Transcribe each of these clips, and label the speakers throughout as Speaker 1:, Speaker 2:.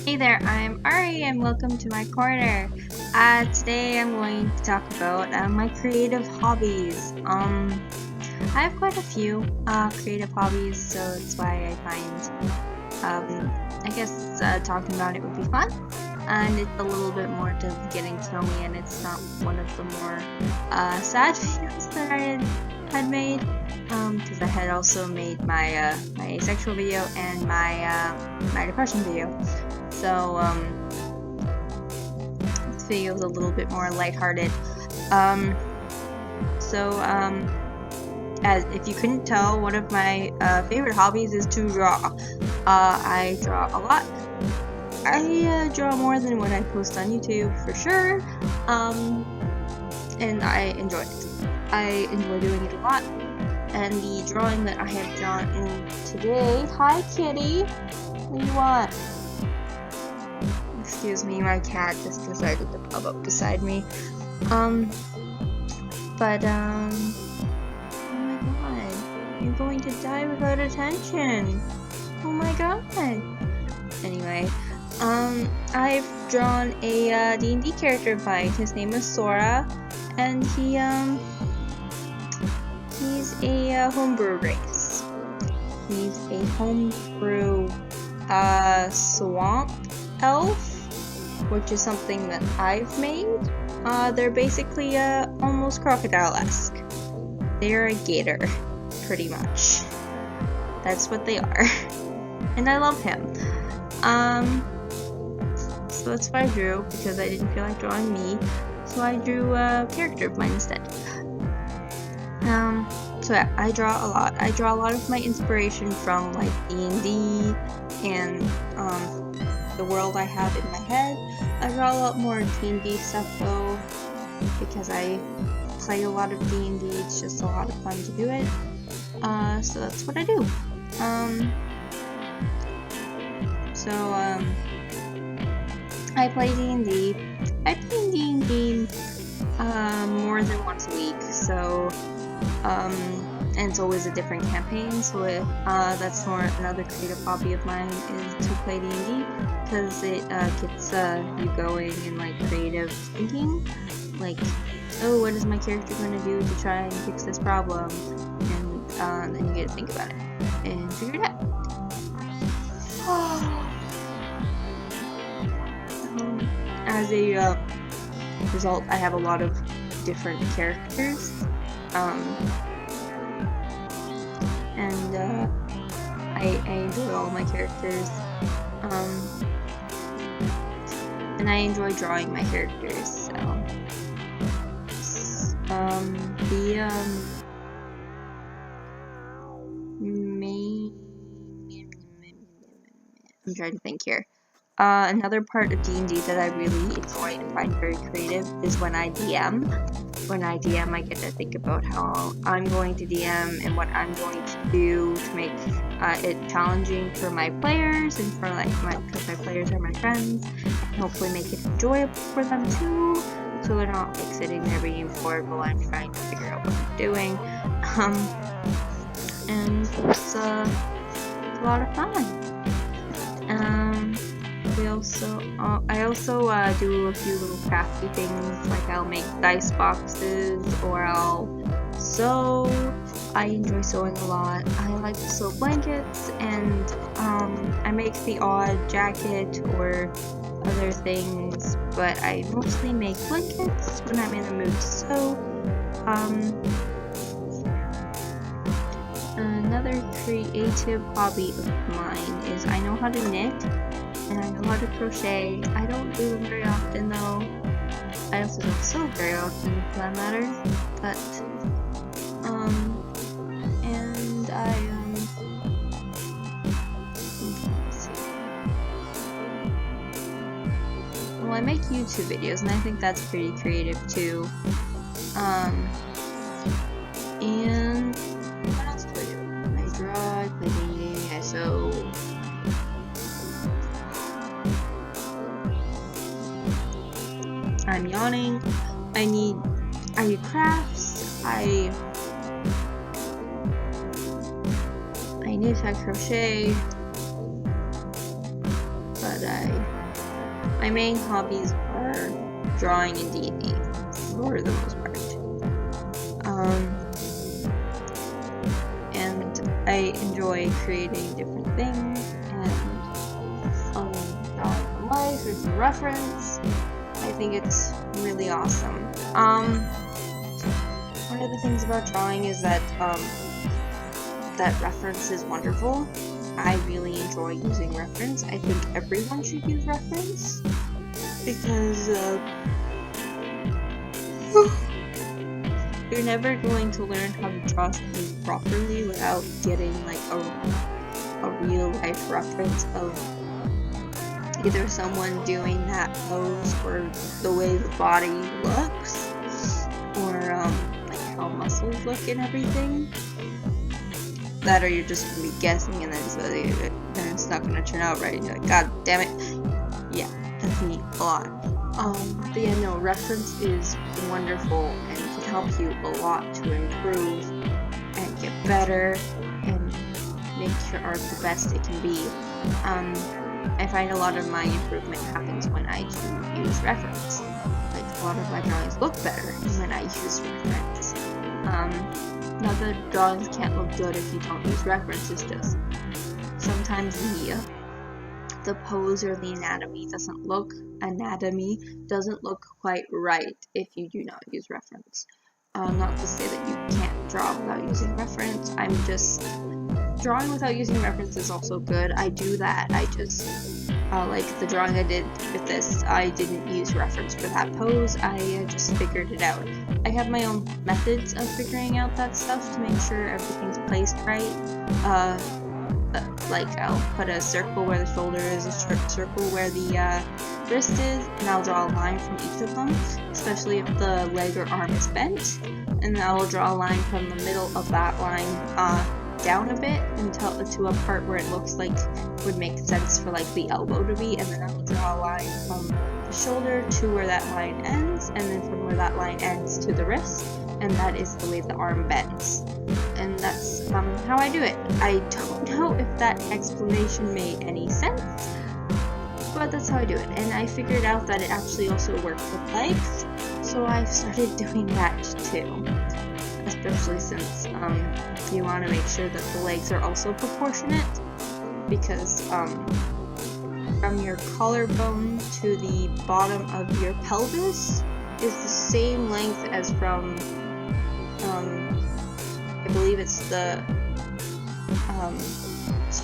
Speaker 1: Hey there, I'm Ari and welcome to my corner. Today I'm going to talk about my creative hobbies. I have quite a few creative hobbies, so that's why I find I guess talking about it would be fun. And it's a little bit more to getting to know me, and it's not one of the more sad videos that I had made. Because I had also made my my asexual video and my depression video. So this video is a little bit more lighthearted. As if you couldn't tell, one of my favorite hobbies is to draw. I draw a lot. I draw more than what I post on YouTube for sure. And I enjoy it. I enjoy doing it a lot. And the drawing that I have drawn in today. Hi, kitty. What do you want? Excuse me, my cat just decided to pop up beside me. Oh my god, you're going to die without attention. Oh my god. Anyway, I've drawn a D&D character of mine. His name is Sora, and he's a homebrew race. He's a homebrew swamp elf, which is something that I've made. They're basically almost crocodile-esque. They're a gator, pretty much. That's what they are. And I love him. So that's what I drew, because I didn't feel like drawing me. So I drew a character of mine instead. So yeah, I draw a lot. I draw a lot of my inspiration from like D&D and the world I have in my head. I draw a lot more D&D stuff though, because I play a lot of D&D. It's just a lot of fun to do it. So that's what I do. I play D&D. I play D&D more than once a week. So and it's always a different campaign. So that's more another creative hobby of mine is to play D&D. Because it gets you going in like creative thinking, like, oh, what is my character going to do to try and fix this problem, and then you get to think about it and figure it out. As a result, I have a lot of different characters, and I enjoy all my characters. And I enjoy drawing my characters, so I'm trying to think here. Another part of D&D that I really enjoy and find very creative is when I DM. When I DM, I get to think about how I'm going to DM and what I'm going to do to make it challenging for my players and for because my players are my friends, and hopefully make it enjoyable for them too, so they're not like sitting there being bored while I'm trying to figure out what I'm doing. And it's a lot of fun. I also do a few little crafty things, like I'll make dice boxes or I'll sew. I enjoy sewing a lot. I like to sew blankets, and I make the odd jacket or other things, but I mostly make blankets when I'm in the mood to sew. Another creative hobby of mine is I know how to knit. And I know how to crochet. I don't do them very often though. I also don't sew very often for that matter. But, and well, I make YouTube videos, and I think that's pretty creative too. And what else do I do? I draw, I play D&D, I sew. I'm yawning. I need crafts. I knit, I crochet, but but my main hobbies are drawing and D&D for the most part. And I enjoy creating different things and drawing from life or some reference. I think it's really awesome. One of the things about drawing is that that reference is wonderful. I really enjoy using reference. I think everyone should use reference because you're never going to learn how to draw something properly without getting like a real life reference of either someone doing that pose or the way the body looks, or like how muscles look and everything. That, or you're just gonna be guessing and then it's not gonna turn out right. You're like, God damn it. Yeah, that's me a lot. But yeah, no, reference is wonderful and can help you a lot to improve and get better and make your art the best it can be. I find a lot of my improvement happens when I do use reference. Like, a lot of my drawings look better when I use reference. Not that drawings can't look good if you don't use reference, it's just sometimes the pose or the anatomy doesn't look quite right if you do not use reference. Not to say that you can't draw without using reference. I'm just drawing without using reference is also good. I do that. I just like the drawing I did with this, I didn't use reference for that pose. I just figured it out. I have my own methods of figuring out that stuff to make sure everything's placed right. Like, I'll put a circle where the shoulder is, a circle where the wrist is, and I'll draw a line from each of them, especially if the leg or arm is bent, and then I will draw a line from the middle of that line down a bit until to a part where it looks like would make sense for like the elbow to be, and then I will draw a line from the shoulder to where that line ends, and then from where that line ends to the wrist, and that is the way the arm bends. And that's how I do it. I don't know if that explanation made any sense, but that's how I do it. And I figured out that it actually also works with legs, so I started doing that too. Especially since you want to make sure that the legs are also proportionate, because from your collarbone to the bottom of your pelvis is the same length as from I believe it's your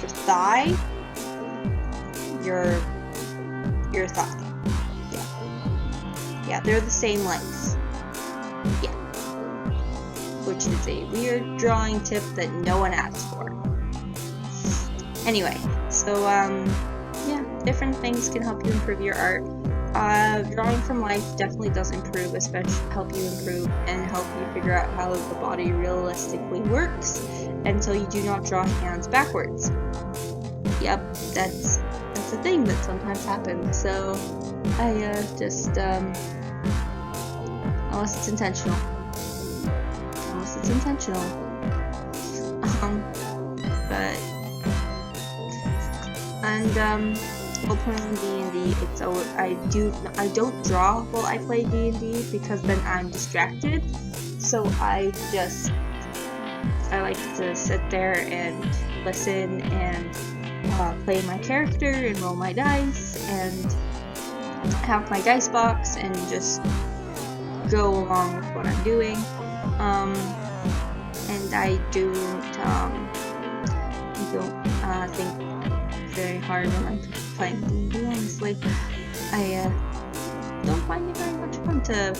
Speaker 1: thigh, your thigh. Yeah, they're the same lengths. Yeah. Which is a weird drawing tip that no one asked for. Anyway, so yeah, different things can help you improve your art. Drawing from life definitely does improve, help you improve and help you figure out how the body realistically works until you do not draw hands backwards. Yep, that's a thing that sometimes happens. So I just unless it's intentional. But while playing D&D, I don't draw while I play D&D because then I'm distracted. So I like to sit there and listen and play my character and roll my dice and have my dice box and just go along with what I'm doing. And I don't think very hard when I'm playing D&D, honestly. I don't find it very much fun to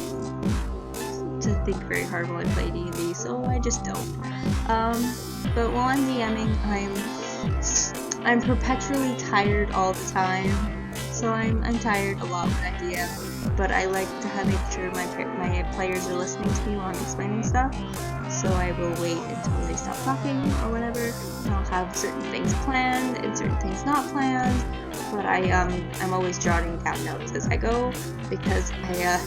Speaker 1: think very hard while I play D&D, so I just don't. But while I'm DMing, I'm perpetually tired all the time, so I'm tired a lot when I DM. But I like to make sure my players are listening to me while I'm explaining stuff, so I will wait until they stop talking or whatever, and I'll have certain things planned and certain things not planned, but I'm always jotting down notes as I go, because I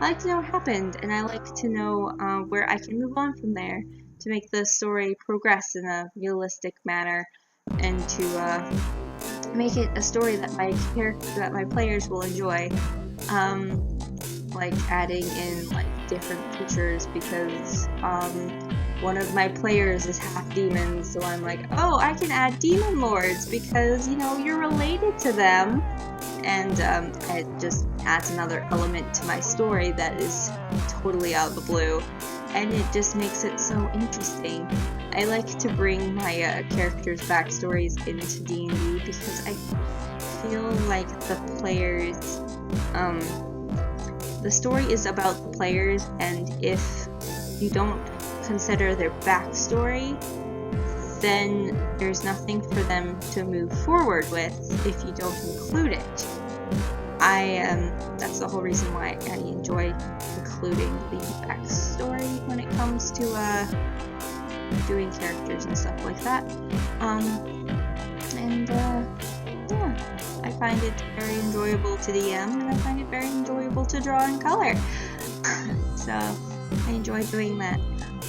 Speaker 1: like to know what happened, and I like to know where I can move on from there to make the story progress in a realistic manner, and to make it a story that my players will enjoy. Like adding in like different features, because one of my players is half demon, so I'm like, oh, I can add demon lords because, you know, you're related to them, and it just adds another element to my story that is totally out of the blue, and it just makes it so interesting. I like to bring my characters' backstories into D&D because I feel like the players, the story is about the players, and if you don't consider their backstory, then there's nothing for them to move forward with if you don't include it. That's the whole reason why I enjoy including the backstory when it comes to doing characters and stuff like that. Yeah, I find it very enjoyable to DM, and I find it very enjoyable to draw in color. So I enjoy doing that.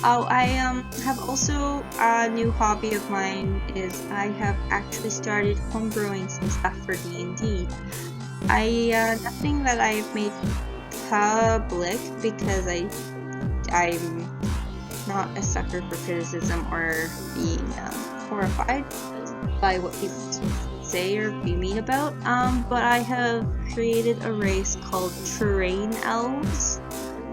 Speaker 1: Oh, I have also a new hobby of mine is I have actually started homebrewing some stuff for D&D. Nothing that I've made public because I'm not a sucker for criticism or being horrified by what people say or be mean about, but I have created a race called Terrain Elves,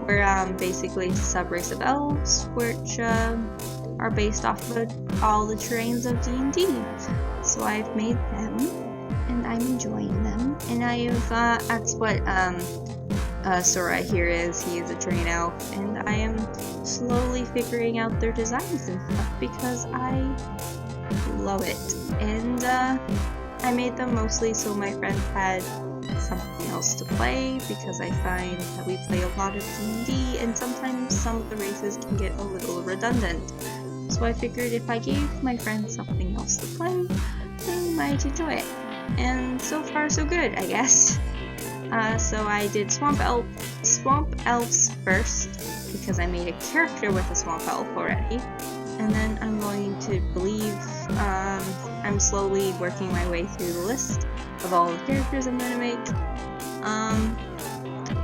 Speaker 1: where basically it's a sub-race of elves which are based off of all the terrains of D&D. So I've made them, and I'm enjoying them, and that's what Sora here is. He is a terrain elf, and I am slowly figuring out their designs and stuff because I love it. And I made them mostly so my friend had something else to play, because I find that we play a lot of D&D and sometimes some of the races can get a little redundant. So I figured if I gave my friends something else to play, they might enjoy it. And so far so good, I guess. So I did Swamp Elves first, because I made a character with a Swamp Elf already. And then I'm going to I'm slowly working my way through the list of all the characters I'm going to make,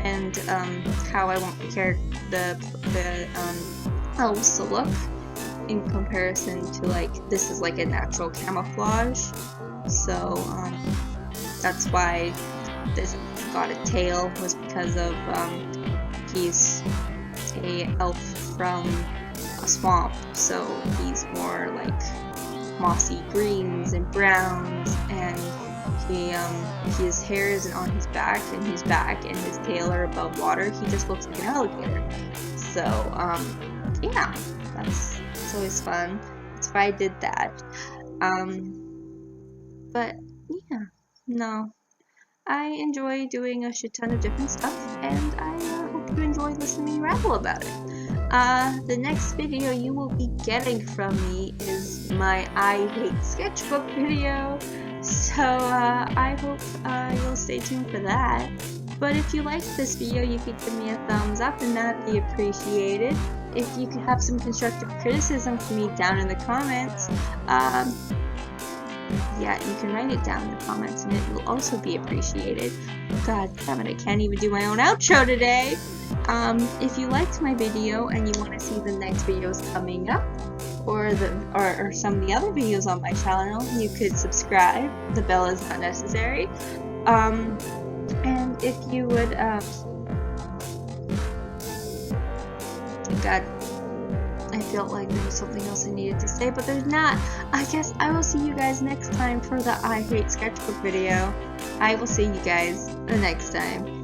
Speaker 1: and how I want the elves to look in comparison to, like, this is like a natural camouflage, so that's why this got a tail, was because of he's a elf from a swamp, so he's more like mossy greens and browns, and his hair isn't on his back, and his back and his tail are above water. He just looks like an alligator. So yeah, it's always fun. That's why I did that. But yeah, no, I enjoy doing a shit ton of different stuff, and I hope you enjoy listening to me rabble about it. The next video you will be getting from me is my I Hate Sketchbook video, so I hope you'll stay tuned for that. But if you liked this video, you could give me a thumbs up, and that'd be appreciated. If you could have some constructive criticism for me down in the comments, yeah, you can write it down in the comments, and it will also be appreciated. God damn it, I can't even do my own outro today. If you liked my video and you want to see the next videos coming up, or some of the other videos on my channel, you could subscribe. The bell is not necessary. And if you would, God, I felt like there was something else I needed to say, but there's not. I guess I will see you guys next time for the I Hate Sketchbook video. I will see you guys the next time.